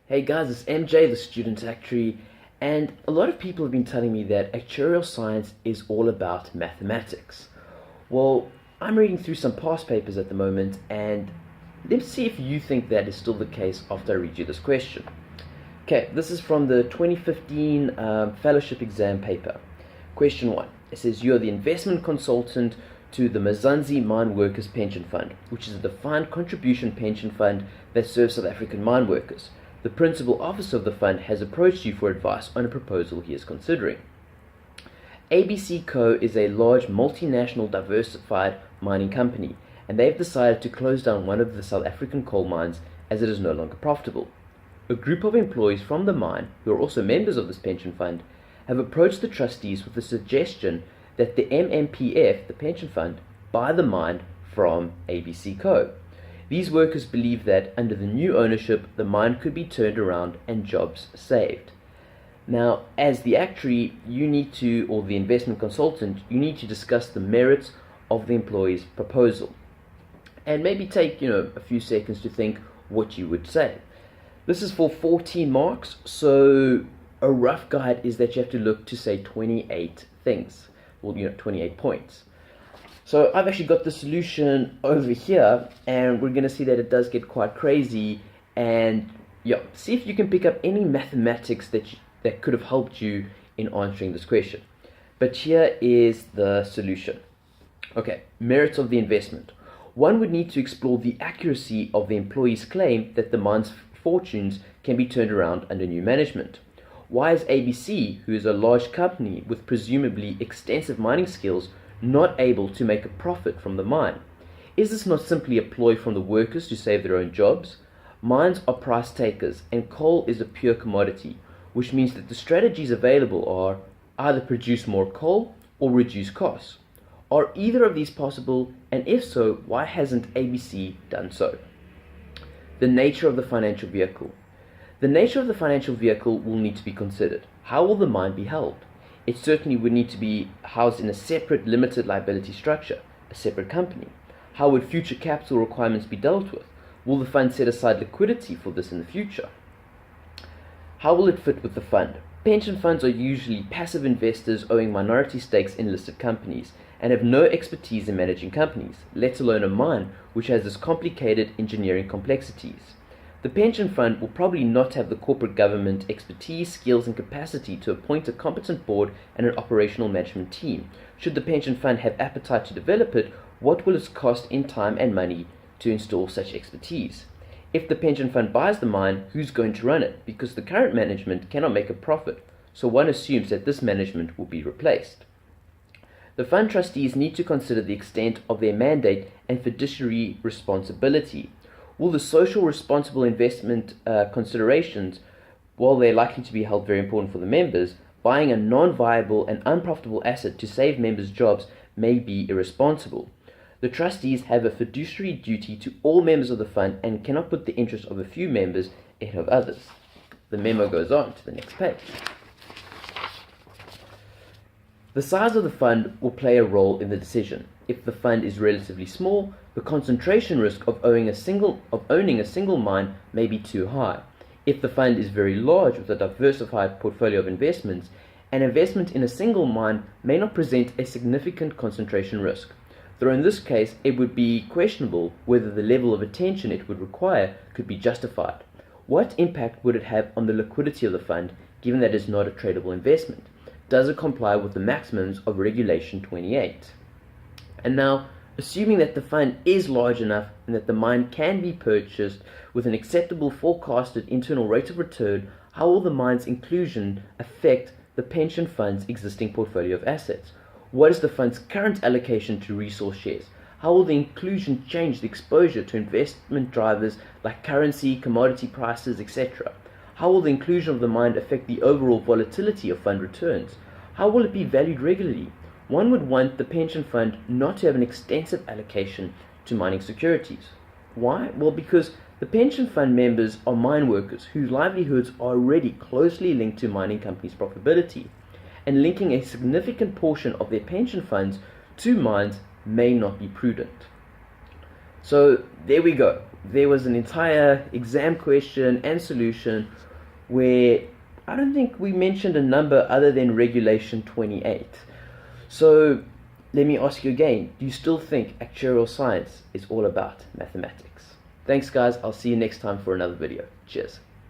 Hey guys, it's MJ, the student actuary, and a lot of people have been telling me that actuarial science is all about mathematics. Well, I'm reading through some past papers at the moment, and let's see if you think that is still the case after I read you this question. Okay, this is from the 2015 Fellowship Exam paper. Question 1. It says you are the investment consultant to the Mzansi Mine Workers Pension Fund, which is a defined contribution pension fund that serves South African mine workers. The principal officer of the fund has approached you for advice on a proposal he is considering. ABC Co. is a large multinational diversified mining company, and they've decided to close down one of the South African coal mines as it is no longer profitable. A group of employees from the mine, who are also members of this pension fund, have approached the trustees with the suggestion that the MMPF, the pension fund, buy the mine from ABC Co. These workers believe that under the new ownership, the mine could be turned around and jobs saved. Now, as the actuary, or the investment consultant, you need to discuss the merits of the employee's proposal. And maybe take, a few seconds to think what you would say. This is for 14 marks, so a rough guide is that you have to look to say 28 things. 28 points. So I've actually got the solution over here, and we're going to see that it does get quite crazy. And see if you can pick up any mathematics that could have helped you in answering this question. But here is the solution. Okay, merits of the investment. One would need to explore the accuracy of the employee's claim that the mine's fortunes can be turned around under new management. Why is ABC, who is a large company with presumably extensive mining skills, not able to make a profit from the mine? Is this not simply a ploy from the workers to save their own jobs? Mines are price takers, and coal is a pure commodity, which means that the strategies available are either produce more coal or reduce costs. Are either of these possible, and if so, why hasn't ABC done so? The nature of the financial vehicle. The nature of the financial vehicle will need to be considered. How will the mine be held? It certainly would need to be housed in a separate limited liability structure, a separate company. How would future capital requirements be dealt with? Will the fund set aside liquidity for this in the future? How will it fit with the fund? Pension funds are usually passive investors owning minority stakes in listed companies and have no expertise in managing companies, let alone a mine which has this complicated engineering complexities. The pension fund will probably not have the corporate government expertise, skills, and capacity to appoint a competent board and an operational management team. Should the pension fund have appetite to develop it, what will it cost in time and money to install such expertise? If the pension fund buys the mine, who's going to run it? Because the current management cannot make a profit, so one assumes that this management will be replaced. The fund trustees need to consider the extent of their mandate and fiduciary responsibility. Will the social responsible investment considerations, while they're likely to be held very important for the members, buying a non-viable and unprofitable asset to save members' jobs may be irresponsible. The trustees have a fiduciary duty to all members of the fund and cannot put the interests of a few members ahead of others. The memo goes on to the next page. The size of the fund will play a role in the decision. If the fund is relatively small, the concentration risk of owning a single mine may be too high. If the fund is very large with a diversified portfolio of investments, an investment in a single mine may not present a significant concentration risk. Though in this case, it would be questionable whether the level of attention it would require could be justified. What impact would it have on the liquidity of the fund, given that it is not a tradable investment? Does it comply with the maximums of Regulation 28? And now, assuming that the fund is large enough and that the mine can be purchased with an acceptable forecasted internal rate of return, how will the mine's inclusion affect the pension fund's existing portfolio of assets? What is the fund's current allocation to resource shares? How will the inclusion change the exposure to investment drivers like currency, commodity prices, etc.? How will the inclusion of the mine affect the overall volatility of fund returns? How will it be valued regularly? One would want the pension fund not to have an extensive allocation to mining securities. Why? Well, because the pension fund members are mine workers whose livelihoods are already closely linked to mining companies' profitability, and linking a significant portion of their pension funds to mines may not be prudent. So there we go. there was an entire exam question and solution where I don't think we mentioned a number other than regulation 28. So let me ask you again, do you still think actuarial science is all about mathematics? Thanks guys, I'll see you next time for another video. Cheers.